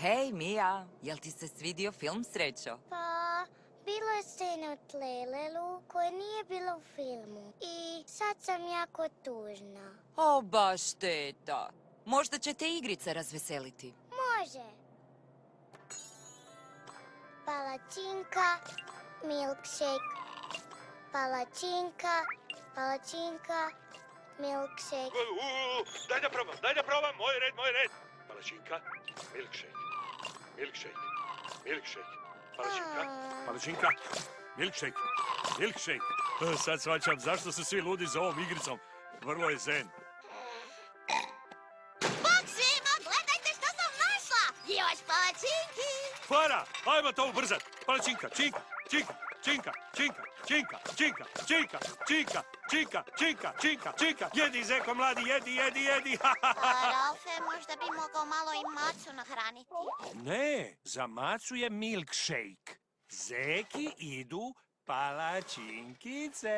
Hej, Mija, jel ti se svidio film, Srećo? Pa, bilo je scena u Tlelelu koje nije bilo u filmu i sad sam jako tužna. O, baš šteta. Možda će te igrice razveseliti. Može. Palačinka, milkshake. Palačinka, palačinka, milkshake. Daj da probam, moj red. Palačinka, milkshake, palačinka, milkshake. Sad shvaćam zašto su svi ludi za ovom igricom. Vrlo je zen. Bog svima, gledajte što sam našla! Još palačinki! Fara, ajmo to ubrzat. Palačinka, činka. Jedi, zeko mladi, jedi. Ralfe, možda bi mogao malo i macu nahraniti. Ne, za macu je milkshake. Zeki idu palačinkice.